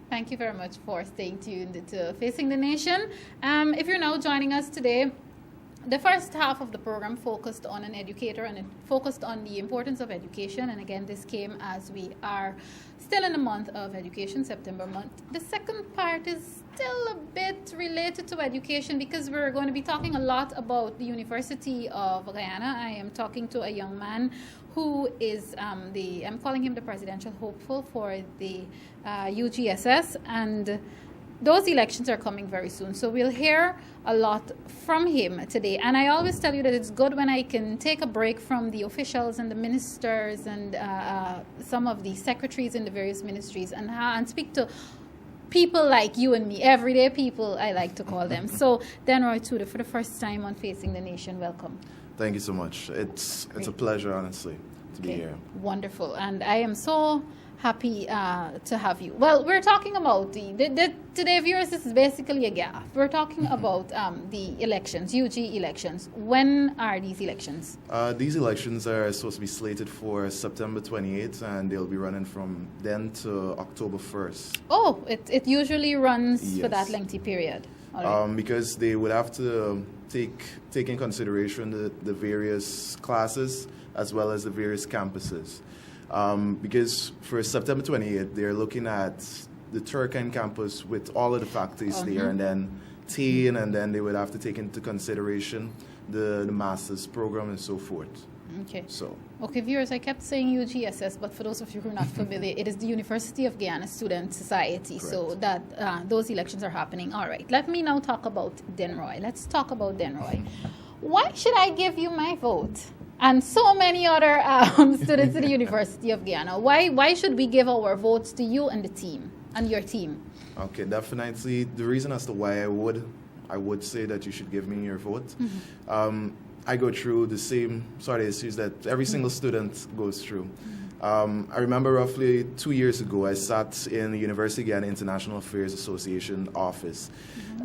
Thank you very much for staying tuned to Facing the Nation. If you're now joining us today, the first half of the program focused on an educator and it focused on the importance of education. And again, this came as we are still in the month of education, September month. The second part is still a bit related to education because we're going to be talking a lot about the University of Guyana. I am talking to a young man who is I'm calling him the presidential hopeful for the UGSS, and those elections are coming very soon. So we'll hear a lot from him today. And I always tell you that it's good when I can take a break from the officials and the ministers and some of the secretaries in the various ministries and speak to people like you and me, everyday people, I like to call them. So Denroy Tudor, for the first time on Facing the Nation, welcome. Thank you so much. It's a pleasure, honestly, to be here. Wonderful. And I am so happy to have you. Well, we're talking about today, viewers, this is basically a gap. We're talking about the elections, UG elections. When are these elections? These elections are supposed to be slated for September 28th, and they'll be running from then to October 1st. Oh, it usually runs for that lengthy period. Right. Because they would have to take in consideration the various classes as well as the various campuses. Because for September 28th, they're looking at the Turkine campus with all of the faculties there, and then teen, and then they would have to take into consideration the master's program and so forth. Okay. Okay, viewers, I kept saying UGSS, but for those of you who are not familiar, it is the University of Guyana Student Society. Correct. So that those elections are happening. All right. Let me now talk about Denroy. Let's talk about Denroy. Why should I give you my vote? And so many other students in the University of Guyana. Why should we give our votes to you and the team and your team? Okay, definitely. The reason as to why I would say that you should give me your vote. I go through the same sort of issues that every single student goes through. I remember roughly 2 years ago, I sat in the University of Guyana International Affairs Association office.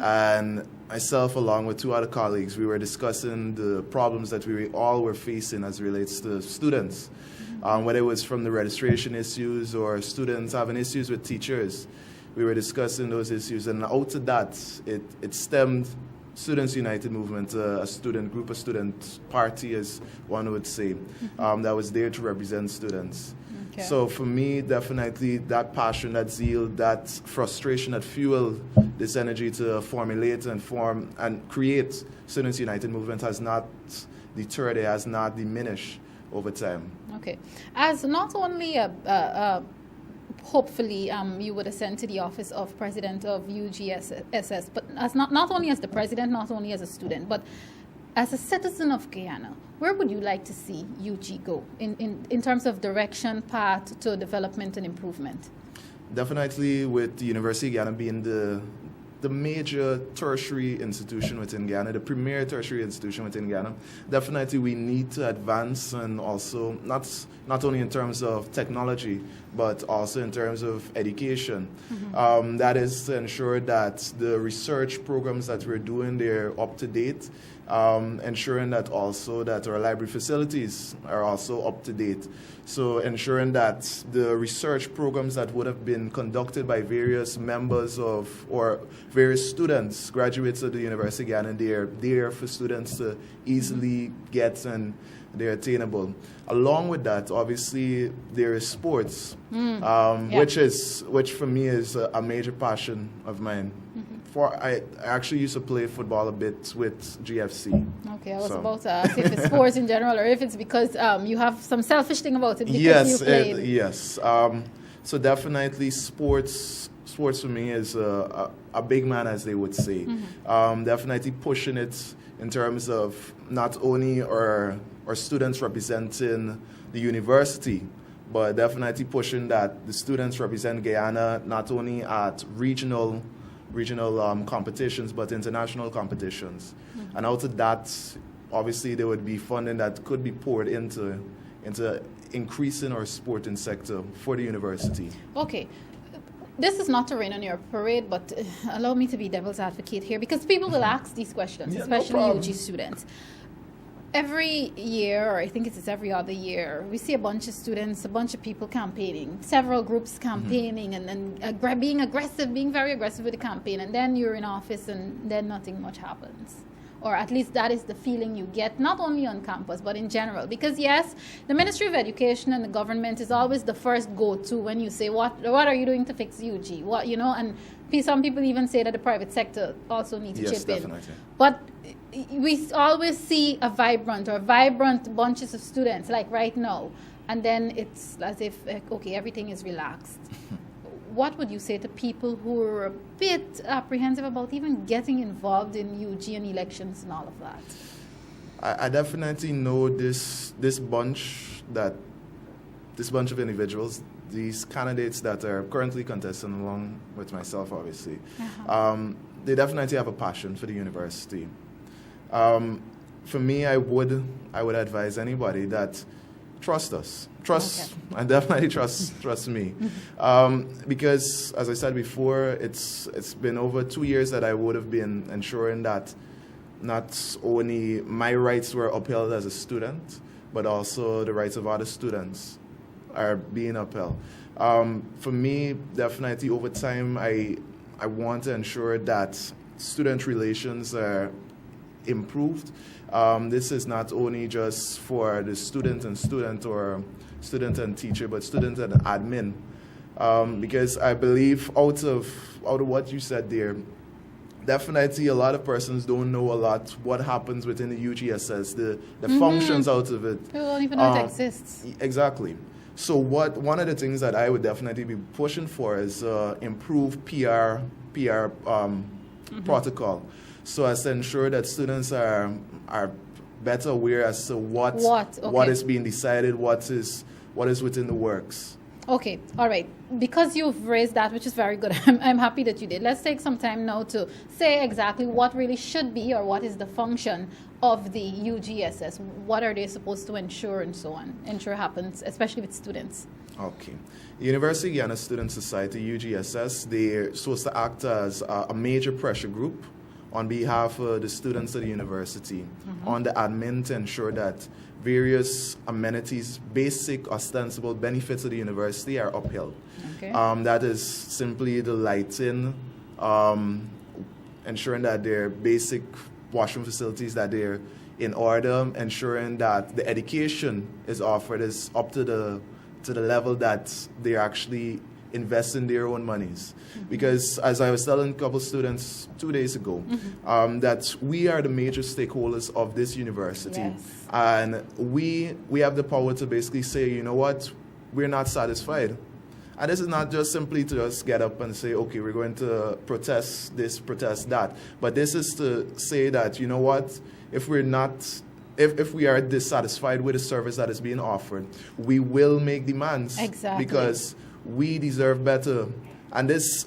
And myself, along with two other colleagues, we were discussing the problems that we all were facing as it relates to students, whether it was from the registration issues or students having issues with teachers. We were discussing those issues, and out of that, it stemmed Students United movement, a student group, a student party, as one would say, that was there to represent students. Okay. So for me, definitely that passion, that zeal, that frustration that fueled this energy to formulate and form and create Students United movement has not deterred, it has not diminished over time. Okay. As not only hopefully you would ascend to the office of president of UGSS, but as not only as the president, not only as a student, but as a citizen of Guyana, where would you like to see UG go in terms of direction, path to development and improvement? Definitely with the University of Guyana being the major tertiary institution within Guyana, the premier tertiary institution within Guyana, definitely we need to advance, and also not only in terms of technology, but also in terms of education. That is to ensure that the research programs that we're doing, they're up to date, ensuring that also that our library facilities are also up to date. So ensuring that the research programs that would have been conducted by various members of, or various students, graduates of the University of Guyana, they're there for students to easily get, and they're attainable. Along with that, obviously, there is sports, which for me is a major passion of mine. I actually used to play football a bit with GFC. Okay, I was about to ask if it's sports in general or if it's because you have some selfish thing about it because you played. Yes. So definitely sports for me is a big man, as they would say. Definitely pushing it in terms of not only our students representing the university, but definitely pushing that the students represent Guyana not only at regional competitions, but international competitions. And out of that, obviously, there would be funding that could be poured into increasing our sporting sector for the university. Okay. This is not to rain on your parade, but allow me to be devil's advocate here, because people will ask these questions, especially UG students. Every year, or I think it's every other year, we see a bunch of students, a bunch of people campaigning, several groups campaigning, and then being aggressive, being very aggressive with the campaign, and then you're in office and then nothing much happens. Or at least that is the feeling you get, not only on campus, but in general. Because yes, the Ministry of Education and the government is always the first go-to when you say, what are you doing to fix UG? What, you know, and some people even say that the private sector also needs to chip in. But we always see a vibrant bunches of students, like right now, and then it's as if, okay, everything is relaxed. What would you say to people who are a bit apprehensive about even getting involved in UG and elections and all of that? I definitely know this bunch of individuals, these candidates that are currently contesting along with myself, obviously. They definitely have a passion for the university. For me, I would advise anybody that trust us. And definitely trust me. Because, as I said before, it's been over 2 years that I would have been ensuring that not only my rights were upheld as a student, but also the rights of other students are being upheld. For me, definitely over time, I want to ensure that student relations are improved. This is not only just for the student or student and teacher, but student and admin. Because I believe out of what you said there, definitely a lot of persons don't know a lot what happens within the UGSS, the functions out of it. People don't even know it exists. Exactly. So one of the things that I would definitely be pushing for is improved PR protocol, so as to ensure that students are better aware as to what is being decided, what is within the works. Okay, all right. Because you've raised that, which is very good, I'm happy that you did. Let's take some time now to say exactly what really should be, or what is the function of the UGSS. What are they supposed to ensure and so on? Ensure happens, especially with students. Okay. The University of Guyana Student Society, UGSS, they're supposed to act as a major pressure group on behalf of the students of the university, on the admin, to ensure that various amenities, basic ostensible benefits of the university are upheld. Okay. That is simply the lighting, ensuring that their basic washroom facilities, that they're in order, ensuring that the education is offered is up to the level that they're actually investing their own monies. Because as I was telling a couple students 2 days ago, that we are the major stakeholders of this university. Yes. And we have the power to basically say, you know what, we're not satisfied. And this is not just simply to just get up and say, okay, we're going to protest this, protest that. But this is to say that, you know what, if we are dissatisfied with the service that is being offered, we will make demands. Exactly. Because we deserve better. And this,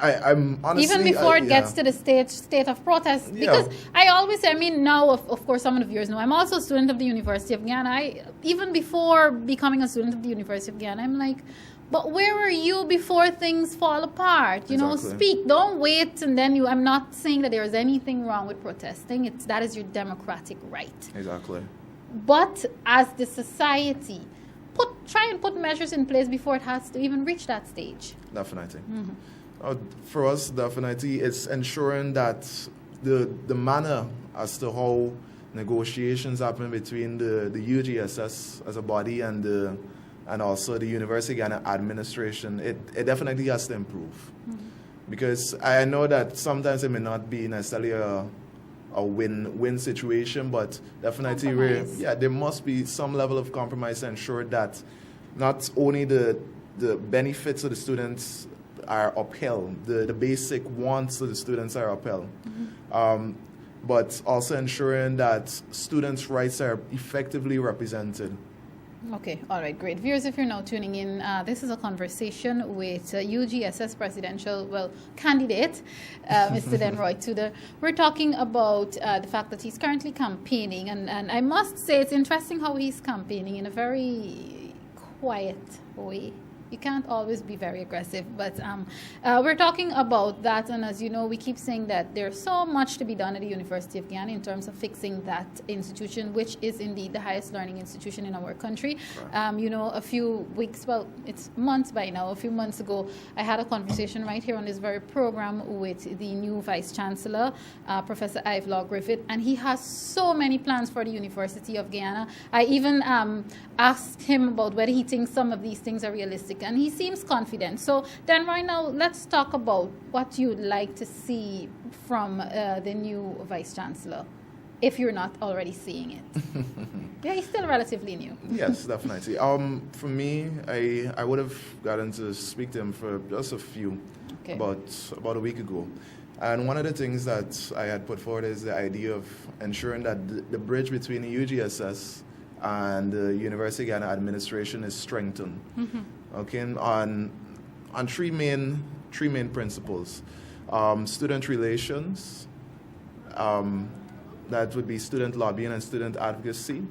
I'm honestly... Even before it gets to the state of protest. Because I always say, I mean, now, of course, some of the viewers know, I'm also a student of the University of Guyana. Even before becoming a student of the University of Guyana, I'm like, but where were you before things fall apart? You know, speak. Don't wait, and then I'm not saying that there is anything wrong with protesting. That is your democratic right. Exactly. But as the society... try and put measures in place before it has to even reach that stage. Definitely. For us, definitely, it's ensuring that the manner as to how negotiations happen between the UGSS as a body and also the University of Guyana administration, it definitely has to improve. Because I know that sometimes it may not be necessarily a win-win situation, but definitely there must be some level of compromise to ensure that not only the benefits of the students are upheld, the basic wants of the students are upheld, but also ensuring that students' rights are effectively represented. Okay, all right, great. Viewers, if you're now tuning in, this is a conversation with UGSS presidential, candidate, Mr. Denroy Tudor. We're talking about the fact that he's currently campaigning, and I must say it's interesting how he's campaigning in a very quiet way. you can't always be very aggressive. But we're talking about that, and as you know, we keep saying that there's so much to be done at the University of Guyana in terms of fixing that institution, which is indeed the highest learning institution in our country. Right. A few weeks, well, it's months by now, a few months ago, I had a conversation right here on this very program with the new Vice Chancellor, Professor Ivelaw Griffith, and he has so many plans for the University of Guyana. I even asked him about whether he thinks some of these things are realistic, and he seems confident. So then right now, let's talk about what you'd like to see from the new Vice Chancellor, if you're not already seeing it. Yeah, he's still relatively new. Yes, definitely. For me, I would have gotten to speak to him for just a few, about a week ago. And one of the things that I had put forward is the idea of ensuring that the bridge between the UGSS and the University of Guyana administration is strengthened. Mm-hmm. Okay, on three main principles: student relations, that would be student lobbying and student advocacy,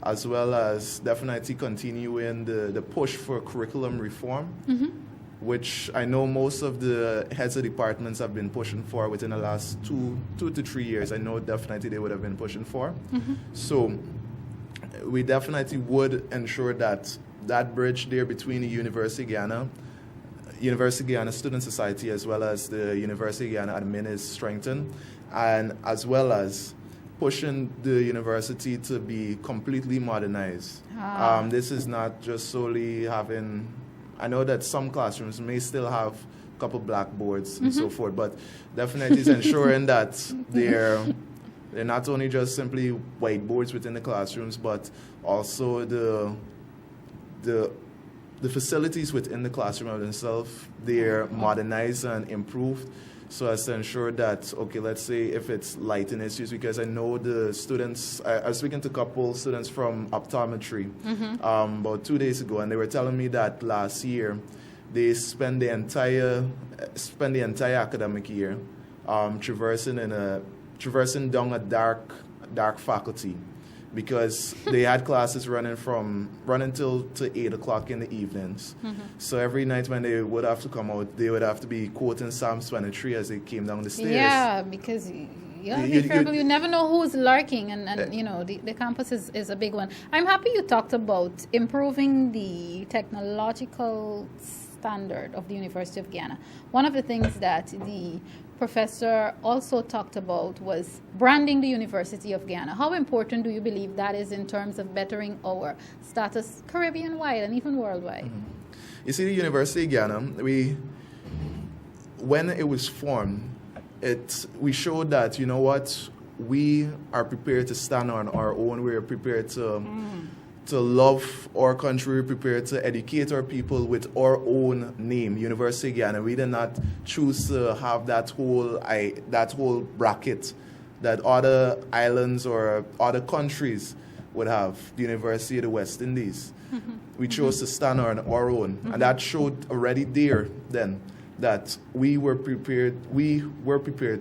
as well as definitely continuing the push for curriculum reform, mm-hmm. which I know most of the heads of departments have been pushing for within the last 2 to 3 years. I know definitely they would have been pushing for. Mm-hmm. So we definitely would ensure that bridge there between the University of Guyana Student Society, as well as the University of Guyana admin, is strengthened, and as well as pushing the university to be completely modernized. This is not just solely having, I know that some classrooms may still have a couple blackboards and so forth, but definitely is ensuring that they're not only just simply whiteboards within the classrooms, but also the facilities within the classroom themselves, they're modernized and improved, so as to ensure that, okay, let's say if it's lighting issues, because I know the students, I was speaking to a couple students from optometry about 2 days ago, and they were telling me that last year they spend the entire academic year traversing down a dark faculty, because they had classes running till 8 o'clock in the evenings. Mm-hmm. So every night when they would have to come out, they would have to be quoting Psalms 23 as they came down the stairs. Yeah, because you never know who's lurking, and the campus is a big one. I'm happy you talked about improving the technological standard of the University of Guyana. One of the things that the professor also talked about was branding the University of Guyana. How important do you believe that is in terms of bettering our status Caribbean-wide and even worldwide? Mm-hmm. You see, the University of Guyana, when it was formed, we showed that, you know what, we are prepared to stand on our own. We are prepared to love our country. We're prepared to educate our people with our own name, University of Guyana. We did not choose to have that whole bracket that other islands or other countries would have, the University of the West Indies. Mm-hmm. We chose to stand on our own, and that showed already there then that we were prepared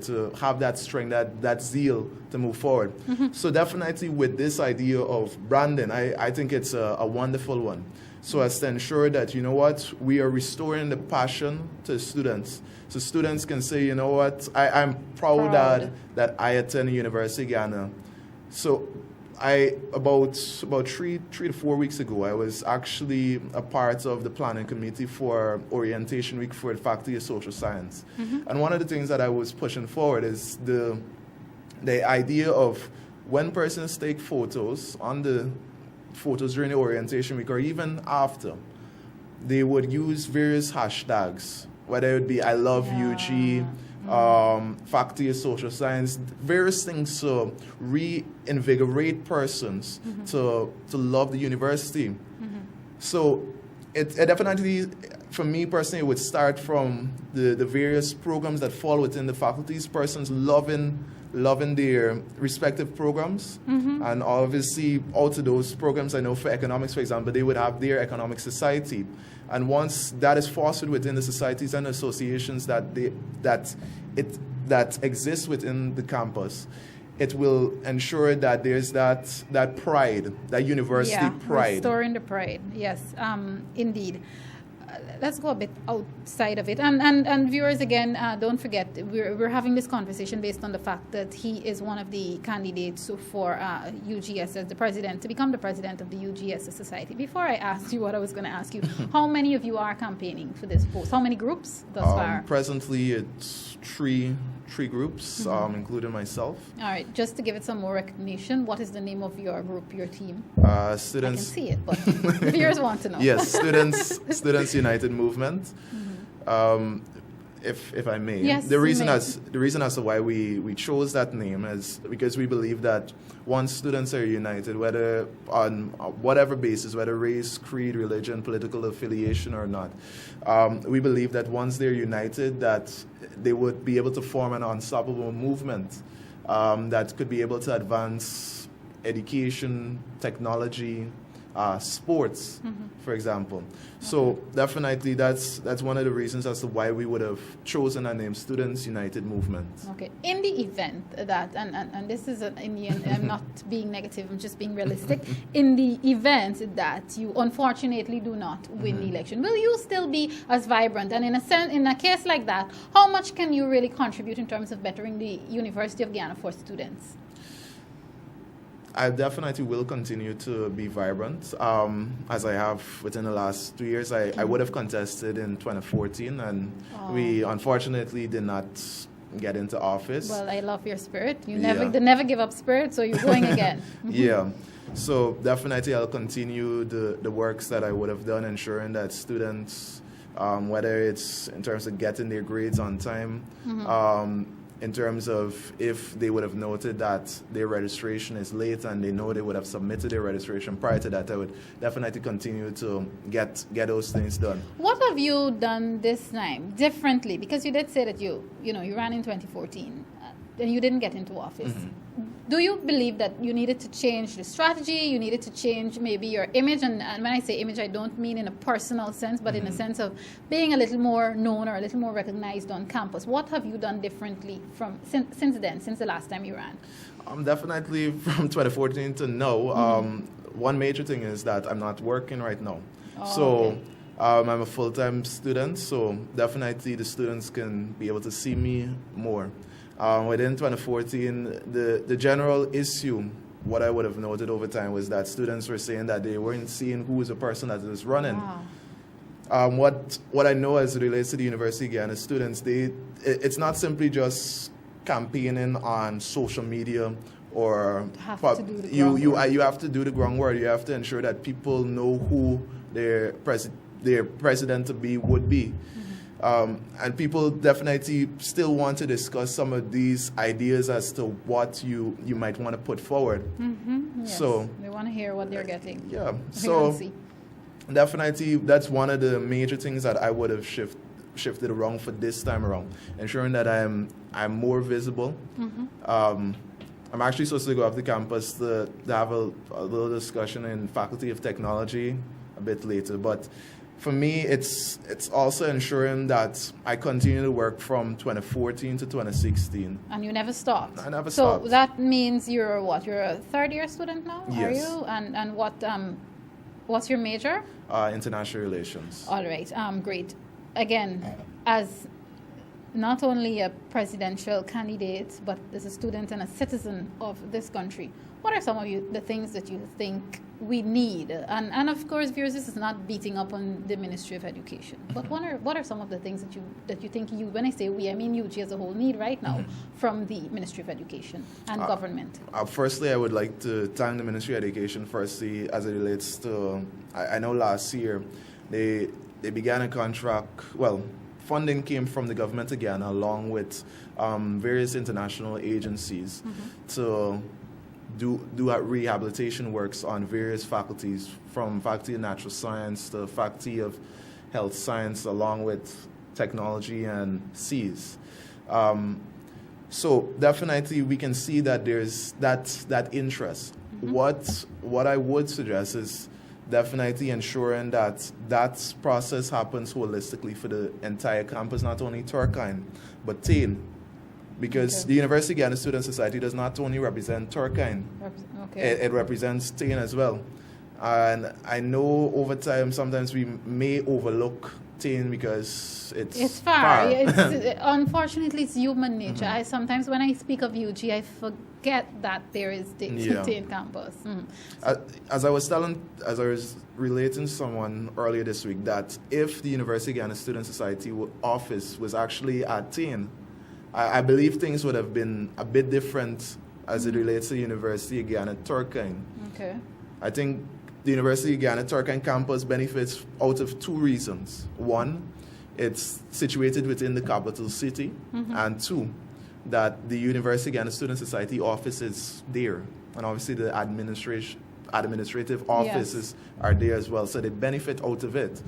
to have that strength, that zeal to move forward. Mm-hmm. So definitely with this idea of branding, I think it's a wonderful one. So as to ensure that, you know what, we are restoring the passion to students. So students can say, you know what, I'm proud that I attend the University of Guyana. So about 3 to 4 weeks ago, I was actually a part of the planning committee for orientation week for the Faculty of Social Science. Mm-hmm. And one of the things that I was pushing forward is the idea of when persons take photos during the orientation week or even after, they would use various hashtags, whether it would be I love UG, Faculty of Social Science, various things to reinvigorate persons to love the university. Mm-hmm. So it definitely, for me personally, it would start from the various programs that fall within the faculties, persons loving their respective programs. Mm-hmm. And obviously out of those programs, I know for economics, for example, they would have their economic society. And once that is fostered within the societies and associations that exist within the campus, it will ensure that there's that pride, that university pride. Restoring the pride, yes, indeed. let's go a bit outside of it. And viewers, again, don't forget, we're having this conversation based on the fact that he is one of the candidates for UGSS, to become the president of the UGSS Society. Before I ask you what I was going to ask you, how many of you are campaigning for this post? How many groups thus far? Presently, it's three groups, including myself. All right, just to give it some more recognition, what is the name of your group, your team? Students. I can see it, but viewers want to know. Yes, Students United Movement. If I may, yes, the reason as to why we chose that name is because we believe that once students are united, whether on whatever basis, whether race, creed, religion, political affiliation or not, we believe that once they're united, that they would be able to form an unstoppable movement that could be able to advance education, technology, sports, for example. So definitely that's one of the reasons as to why we would have chosen a name, Students United Movement. Okay. In the event that, and this is I'm not being negative, I'm just being realistic. In the event that you unfortunately do not win the election, will you still be as vibrant? And in a case like that, how much can you really contribute in terms of bettering the University of Guyana for students? I definitely will continue to be vibrant, as I have within the last 2 years. I would have contested in 2014, and we unfortunately did not get into office. Well, I love your spirit. You never give up spirit, so you're going again. Yeah. So definitely I'll continue the works that I would have done, ensuring that students, whether it's in terms of getting their grades on time, in terms of if they would have noted that their registration is late and they know they would have submitted their registration prior to that, I would definitely continue to get those things done. What have you done this time differently? Because you did say that you ran in 2014 and you didn't get into office. Do you believe that you needed to change the strategy, you needed to change maybe your image? And when I say image, I don't mean in a personal sense, but in a sense of being a little more known or a little more recognized on campus. What have you done differently since then, since the last time you ran? Definitely from 2014 to now. One major thing is that I'm not working right now. I'm a full-time student, so definitely the students can be able to see me more. Within 2014, the general issue, what I would have noted over time, was that students were saying that they weren't seeing who was the person that was running. Wow. What I know as it relates to the University of Guyana students, it's not simply just campaigning on social media or you have to do the groundwork. You have to ensure that people know who their president to be would be. And people definitely still want to discuss some of these ideas as to what you might want to put forward. Yes. So they want to hear what they're getting. Yeah. So definitely that's one of the major things that I would have shifted around for this time around, ensuring that I'm more visible. I'm actually supposed to go off the campus to have a little discussion in Faculty of Technology a bit later, but for me, it's also ensuring that I continue to work from 2014 to 2016. And you never stopped? I never stopped. So that means you're what? You're a third-year student now? Yes. Are you? And what's your major? International Relations. All right. Great. Again, as not only a presidential candidate, but as a student and a citizen of this country, what are some of the things that you think we need? And of course, viewers, this is not beating up on the Ministry of Education. But what are some of the things that you think when I say we, I mean UG as a whole, need right now from the Ministry of Education and government? Firstly, I would like to thank the Ministry of Education firstly as it relates to, I know last year they began a contract, funding came from the government of Guyana along with various international agencies to do rehabilitation works on various faculties, from Faculty of Natural Science to Faculty of Health Science, along with Technology and Cs. So definitely we can see that there's that interest. What I would suggest is definitely ensuring that process happens holistically for the entire campus, not only Turkine, but Tain. Because the University of Guyana Student Society does not only represent Turkine, it represents Tain as well. And I know over time sometimes we may overlook Tain because it's far. It's, unfortunately, it's human nature. Mm-hmm. Sometimes when I speak of UG, I forget that there is the Tain campus. As I was relating to someone earlier this week, that if the University of Guyana Student Society office was actually at Tain, I believe things would have been a bit different as it relates to the University of Guyana Turkine. Okay. I think the University of Guyana Turkine campus benefits out of two reasons. One, it's situated within the capital city, and two, that the University of Guyana Student Society office is there, and obviously the administrative offices are there as well, so they benefit out of it.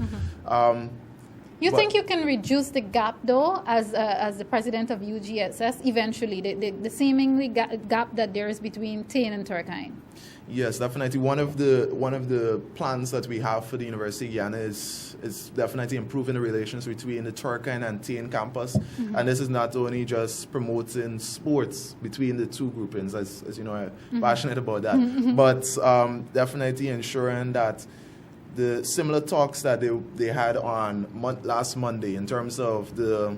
You think you can reduce the gap, though, as the president of UGSS, eventually, the seemingly gap that there is between Tain and Turkine? Yes, definitely. One of the plans that we have for the University of Guyana is definitely improving the relations between the Turkine and Tain campus. And this is not only just promoting sports between the two groupings, as you know, I'm passionate about that, but definitely ensuring that the similar talks that they had on last Monday in terms of the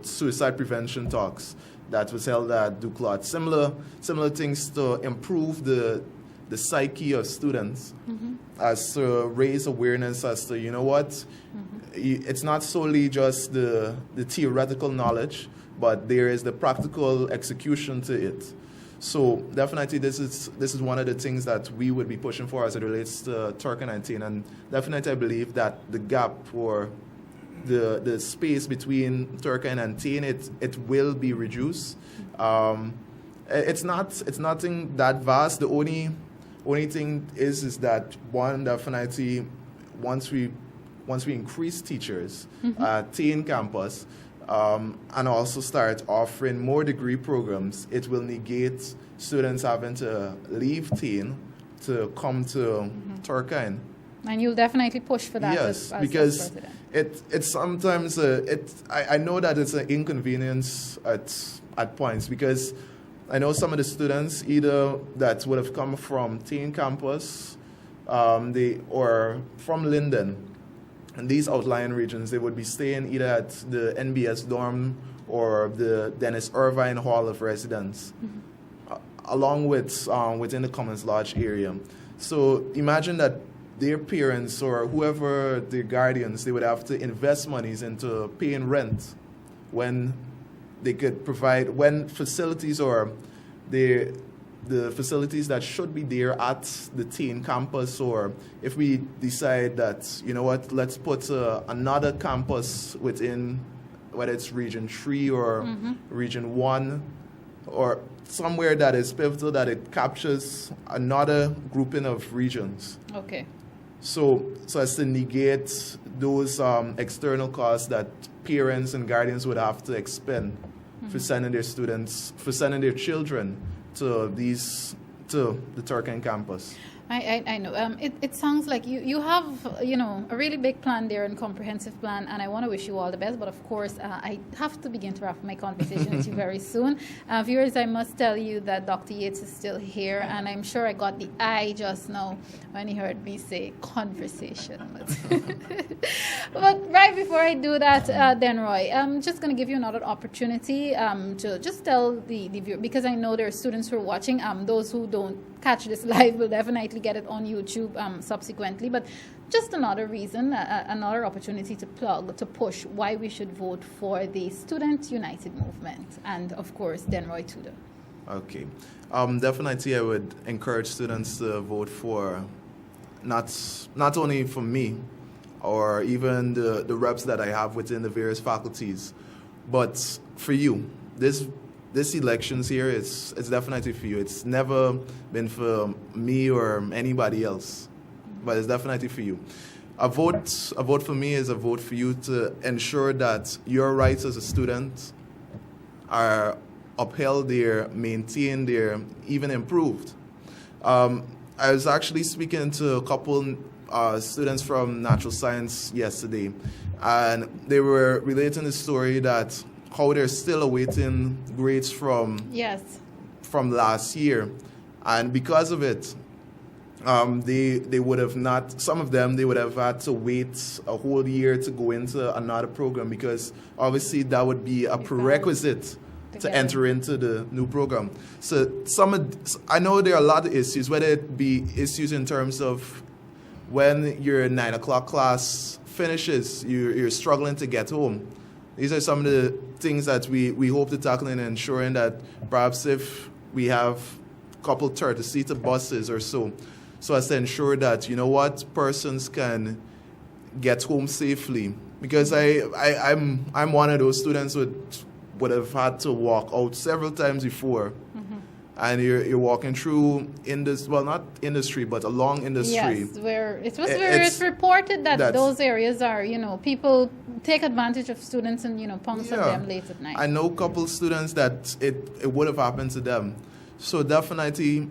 suicide prevention talks that was held at Duclot. Similar things to improve the psyche of students, as to raise awareness as to, you know what, it's not solely just the theoretical knowledge, but there is the practical execution to it. So definitely this is one of the things that we would be pushing for as it relates to Turkine and Tain, and definitely I believe that the gap or the space between Turkine and Tain, it will be reduced. It's nothing that vast. The only thing is that one, definitely once we increase teachers at Tain campus, and also start offering more degree programs, it will negate students having to leave Tain to come to Turkine. And you'll definitely push for that. Yes, as because president. it's sometimes I know that it's an inconvenience at points, because I know some of the students either that would have come from Tain campus, or from Linden. In these outlying regions, they would be staying either at the NBS dorm or the Dennis Irvine Hall of Residence, along with within the Commons Lodge area. So imagine that their parents or whoever their guardians, they would have to invest monies into paying rent when they could provide, when facilities or the facilities that should be there at the Tain campus, or if we decide that, you know what, let's put another campus within, whether it's Region 3 or Region 1, or somewhere that is pivotal, that it captures another grouping of regions. Okay. So as to negate those external costs that parents and guardians would have to expend for sending their students, for sending their children to the Turkine campus. I know. It sounds like you have, a really big plan there and comprehensive plan, and I want to wish you all the best. But of course, I have to begin to wrap my conversation with you very soon. Viewers, I must tell you that Dr. Yates is still here, and I'm sure I got the eye just now when he heard me say conversation. But right before I do that, Denroy, I'm just going to give you another opportunity to just tell the viewer, because I know there are students who are watching. Those who don't catch this live will definitely get it on YouTube subsequently, but just another reason, another opportunity to plug, to push why we should vote for the Student United Movement, and of course Denroy Tudor. Okay, definitely I would encourage students to vote for not only for me or even the reps that I have within the various faculties, but for you. This elections here, it's definitely for you. It's never been for me or anybody else, but it's definitely for you. A vote for me is a vote for you to ensure that your rights as a student are upheld, they're maintained, they're even improved. I was actually speaking to a couple students from natural science yesterday, and they were relating the story that how they're still awaiting grades from last year, and because of it, They would have not, some of them, they would have had to wait a whole year to go into another program, because obviously that would be a prerequisite to enter into the new program. So I know there are a lot of issues, whether it be issues in terms of when your 9 o'clock class finishes, you're struggling to get home. These are some of the things that we hope to tackle in ensuring that perhaps if we have a couple 30-seater buses or so as to ensure that, persons can get home safely. Because I'm one of those students who would have had to walk out several times before. And you're walking through not industry, but along industry. Yes, where it's reported that those areas are, people take advantage of students and, pounce on them late at night. I know a couple students that it would have happened to them. So definitely,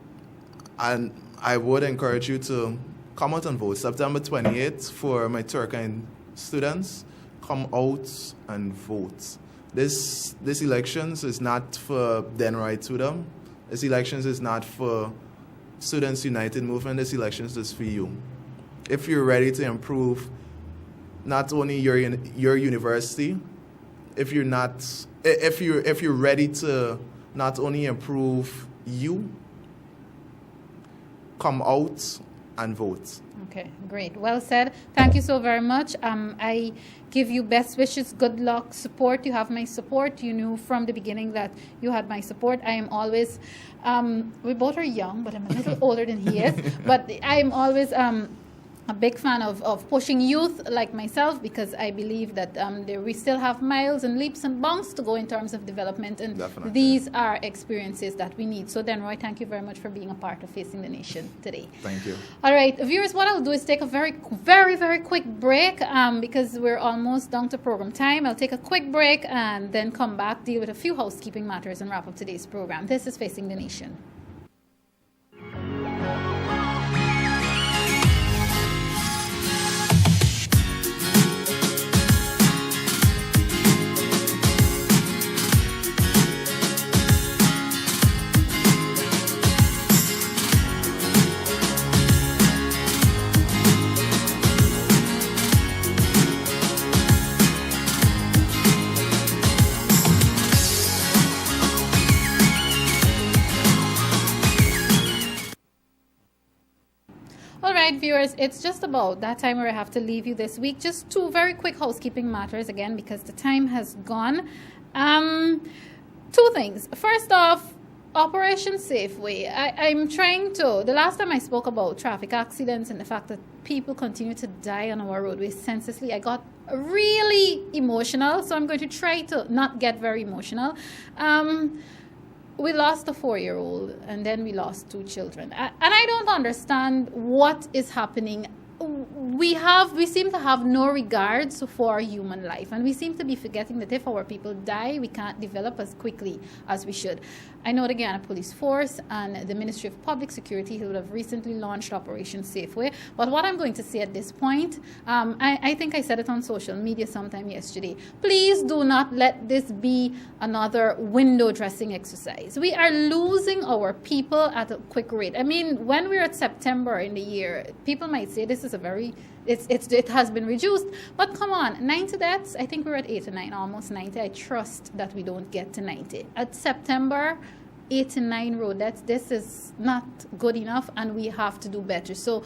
and I would encourage you to come out and vote. September 28th for my Turkine students, come out and vote. This elections is not for Denroy Tudor. This elections is not for Students United Movement. This elections is for you. If you're ready to improve not only your university, if you're ready to not only improve you, come out and vote. Okay, great. Well said. Thank you so very much. I give you best wishes, good luck, support. You have my support. You knew from the beginning that you had my support. I am always, we both are young, but I'm a little older than he is. But I'm always a big fan of pushing youth like myself, because I believe that we still have miles and leaps and bounds to go in terms of development, and Definitely. These are experiences that we need. So Denroy, thank you very much for being a part of Facing the Nation today. Thank you. All right, viewers, what I'll do is take a very, very, very quick break because we're almost down to program time. I'll take a quick break and then come back, deal with a few housekeeping matters, and wrap up today's program. This is Facing the Nation. Viewers, it's just about that time where I have to leave you this week. Just two very quick housekeeping matters again, because the time has gone. Two things. First off, Operation Safeway. I'm trying to, the last time I spoke about traffic accidents and the fact that people continue to die on our roadways senselessly, I got really emotional, so I'm going to try to not get very emotional. We lost a 4-year-old, and then we lost 2 children. And I don't understand what is happening. We seem to have no regards for human life, and we seem to be forgetting that if our people die, we can't develop as quickly as we should. I know the Guyana Police Force and the Ministry of Public Security who have recently launched Operation Safeway, but what I'm going to say at this point, I think I said it on social media sometime yesterday, please do not let this be another window dressing exercise. We are losing our people at a quick rate. I mean, when we're at September in the year, people might say this is a very, it has been reduced, but come on, 90 deaths, I think we're at 89, almost 90. I trust that we don't get to 90. At September, 89 road deaths, this is not good enough, and we have to do better. So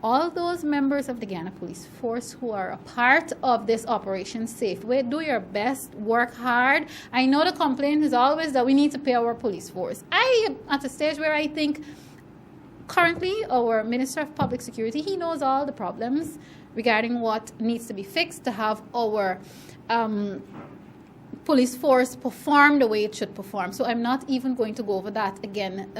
all those members of the Guyana Police Force who are a part of this Operation Safeway, do your best, work hard. I know the complaint is always that we need to pay our police force. I am at a stage where I think currently our Minister of Public Security, he knows all the problems regarding what needs to be fixed to have our police force perform the way it should perform. So I'm not even going to go over that again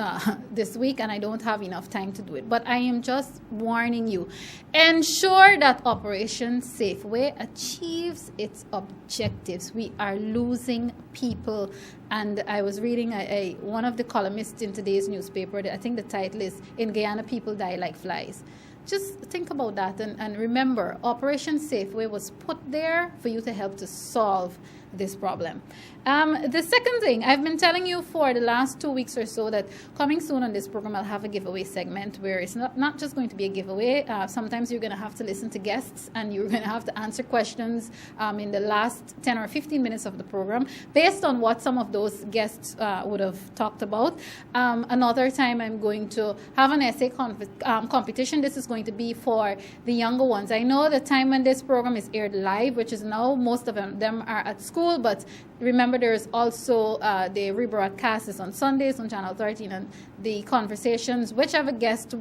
this week, and I don't have enough time to do it. But I am just warning you. Ensure that Operation Safeway achieves its objectives. We are losing people. And I was reading one of the columnists in today's newspaper. I think the title is, "In Guyana, People Die Like Flies." just think about that and remember, Operation Safeway was put there for you to help to solve this problem. The second thing, I've been telling you for the last 2 weeks or so that coming soon on this program, I'll have a giveaway segment where it's not just going to be a giveaway. Sometimes you're going to have to listen to guests and you're going to have to answer questions in the last 10 or 15 minutes of the program based on what some of those guests would have talked about. Another time I'm going to have an essay competition. This is going to be for the younger ones. I know the time when this program is aired live, which is now most of them are at school, but remember there's also the rebroadcast is on Sundays on Channel 13, and the conversations, whatever guest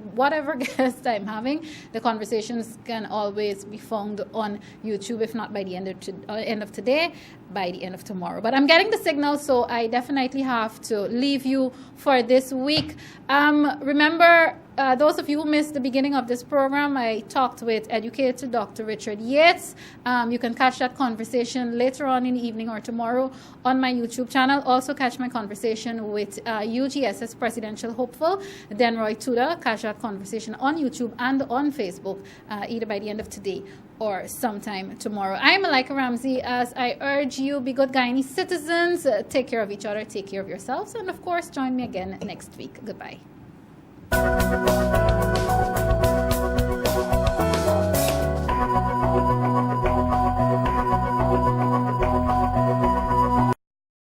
I'm having, the conversations can always be found on YouTube, if not by the end of today, by the end of tomorrow. But I'm getting the signal, so I definitely have to leave you for this week. Remember, those of you who missed the beginning of this program, I talked with educator Dr. Richard Yates. You can catch that conversation later on in the evening or tomorrow on my YouTube channel. Also catch my conversation with UGSS presidential hopeful Denroy Tudor. Catch that conversation on YouTube and on Facebook either by the end of today or sometime tomorrow. I'm Malika Ramsey. As I urge you, be good Guyanese citizens, take care of each other, take care of yourselves, and of course join me again next week. Goodbye.